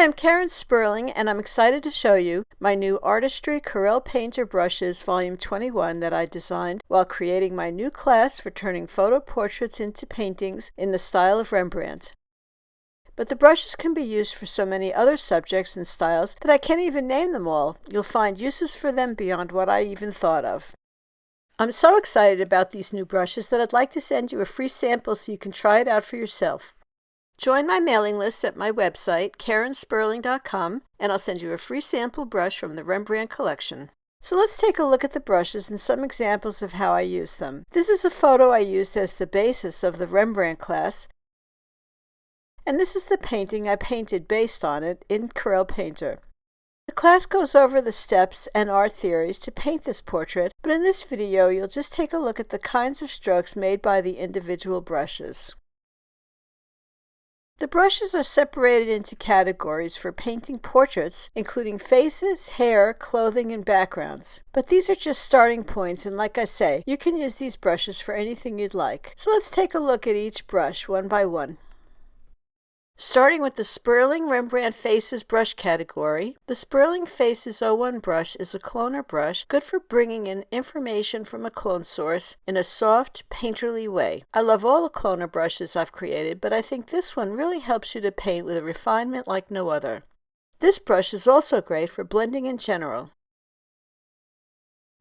Hi, I'm Karen Sperling, and I'm excited to show you my new Artistry Corel Painter brushes, Volume 21, that I designed while creating my new class for turning photo portraits into paintings in the style of Rembrandt. But the brushes can be used for so many other subjects and styles that I can't even name them all. You'll find uses for them beyond what I even thought of. I'm so excited about these new brushes that I'd like to send you a free sample so you can try it out for yourself. Join my mailing list at my website, karensperling.com, and I'll send you a free sample brush from the Rembrandt collection. So let's take a look at the brushes and some examples of how I use them. This is a photo I used as the basis of the Rembrandt class, and this is the painting I painted based on it in Corel Painter. The class goes over the steps and art theories to paint this portrait, but in this video you'll just take a look at the kinds of strokes made by the individual brushes. The brushes are separated into categories for painting portraits, including faces, hair, clothing, and backgrounds. But these are just starting points, and like I say, you can use these brushes for anything you'd like. So let's take a look at each brush one by one. Starting with the Sperling Rembrandt Faces brush category, the Sperling Faces 01 brush is a cloner brush good for bringing in information from a clone source in a soft, painterly way. I love all the cloner brushes I've created, but I think this one really helps you to paint with a refinement like no other. This brush is also great for blending in general.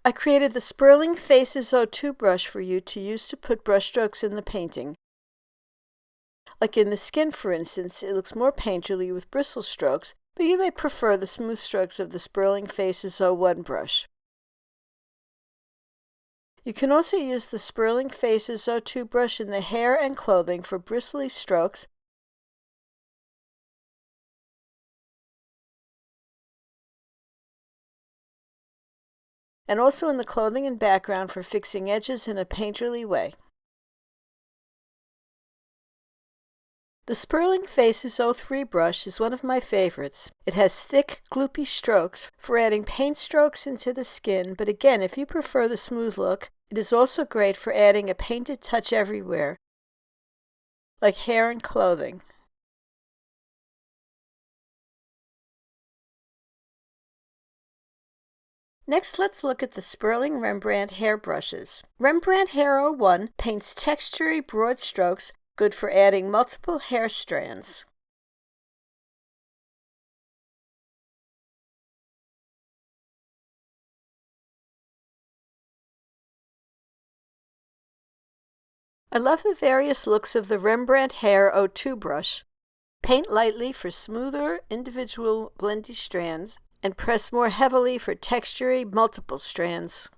I created the Sperling Faces 02 brush for you to use to put brushstrokes in the painting. Like in the skin, for instance, it looks more painterly with bristle strokes, but you may prefer the smooth strokes of the Sperling Faces 01 brush. You can also use the Sperling Faces 02 brush in the hair and clothing for bristly strokes, and also in the clothing and background for fixing edges in a painterly way. The Sperling Faces 03 brush is one of my favorites. It has thick, gloopy strokes for adding paint strokes into the skin, but again, if you prefer the smooth look, it is also great for adding a painted touch everywhere, like hair and clothing. Next, let's look at the Sperling Rembrandt hair brushes. Rembrandt Hair 01 paints textury broad strokes good for adding multiple hair strands. I love the various looks of the Rembrandt Hair 02 brush. Paint lightly for smoother, individual blendy strands, and press more heavily for textury, multiple strands.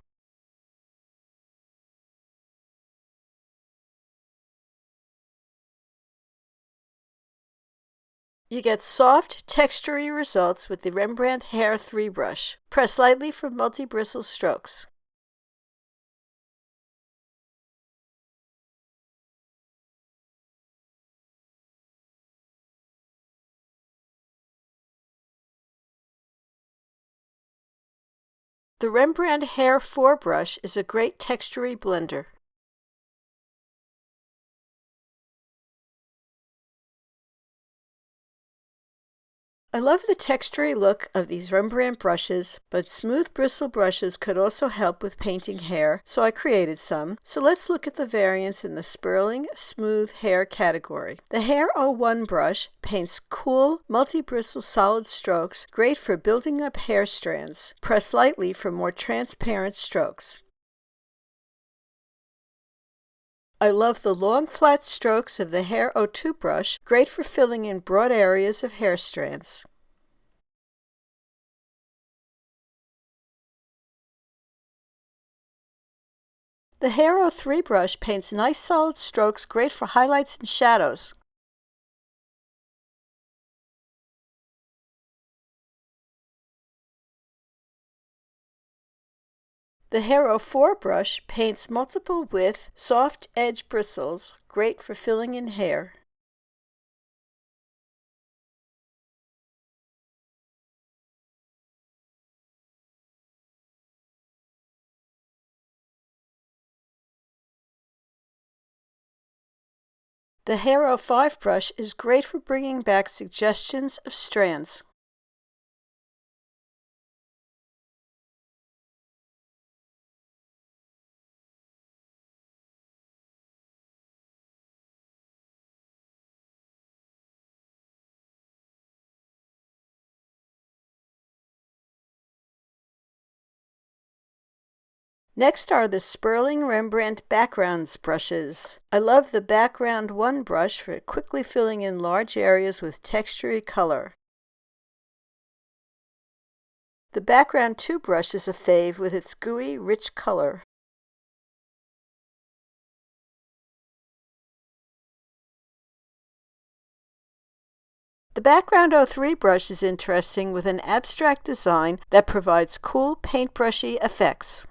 You get soft, textury results with the Rembrandt Hair 3 brush. Press lightly for multi-bristle strokes. The Rembrandt Hair 4 brush is a great textury blender. I love the textury look of these Rembrandt brushes, but smooth bristle brushes could also help with painting hair, so I created some. So let's look at the variants in the Sperling Smooth Hair category. The Hair 01 brush paints cool, multi-bristle solid strokes, great for building up hair strands. Press lightly for more transparent strokes. I love the long flat strokes of the Hair 02 brush, great for filling in broad areas of hair strands. The Hair 03 brush paints nice solid strokes, great for highlights and shadows. The Hair 04 brush paints multiple width, soft edge bristles, great for filling in hair. The Hero 5 brush is great for bringing back suggestions of strands. Next are the Sperling Rembrandt Backgrounds brushes. I love the Background 1 brush for quickly filling in large areas with textury color. The Background 2 brush is a fave with its gooey, rich color. The Background 03 brush is interesting with an abstract design that provides cool paintbrushy effects.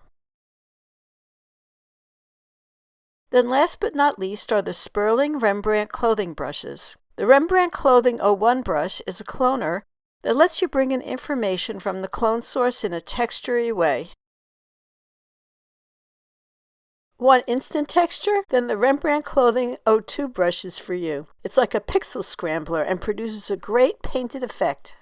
Then last but not least are the Sperling Rembrandt clothing brushes. The Rembrandt Clothing 01 brush is a cloner that lets you bring in information from the clone source in a textury way. Want instant texture? Then the Rembrandt Clothing 02 brush is for you. It's like a pixel scrambler and produces a great painted effect.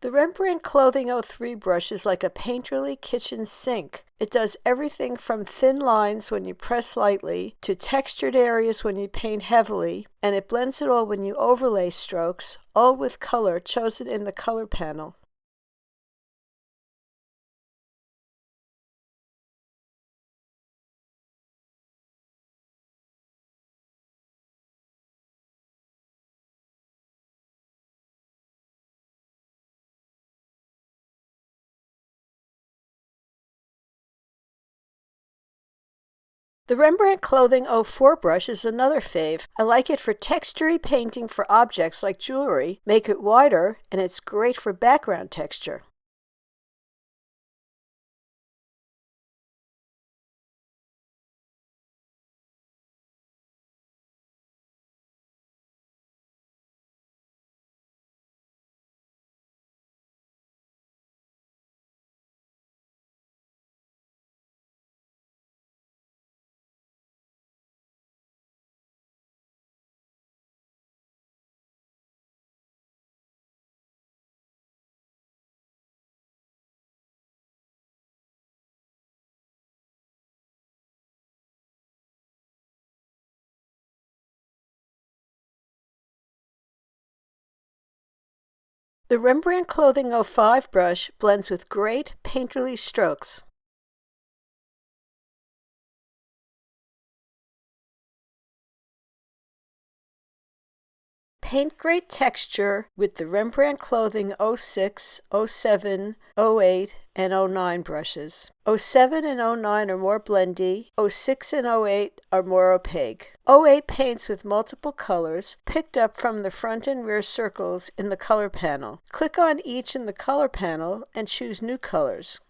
The Rembrandt Clothing 03 brush is like a painterly kitchen sink. It does everything from thin lines when you press lightly to textured areas when you paint heavily, and it blends it all when you overlay strokes, all with color chosen in the color panel. The Rembrandt Clothing 04 brush is another fave. I like it for textury painting for objects like jewelry, make it wider, and it's great for background texture. The Rembrandt Clothing 05 brush blends with great painterly strokes. Paint great texture with the Rembrandt Clothing 06, 07, 08, and 09 brushes. 07 and 09 are more blendy, 06 and 08 are more opaque. 08 paints with multiple colors, picked up from the front and rear circles in the color panel. Click on each in the color panel and choose new colors.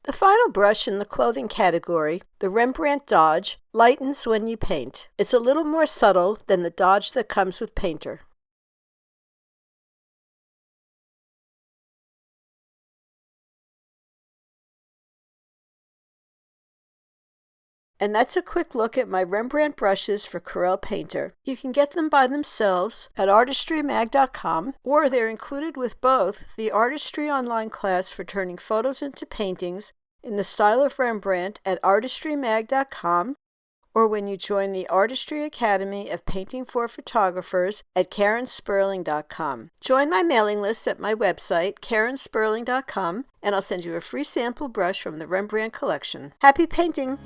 The final brush in the clothing category, the Rembrandt Dodge, lightens when you paint. It's a little more subtle than the Dodge that comes with Painter. And that's a quick look at my Rembrandt brushes for Corel Painter. You can get them by themselves at artistrymag.com, or they're included with both the Artistry online class for turning photos into paintings in the style of Rembrandt at artistrymag.com, or when you join the Artistry Academy of Painting for Photographers at karensperling.com. Join my mailing list at my website, karensperling.com, and I'll send you a free sample brush from the Rembrandt collection. Happy painting!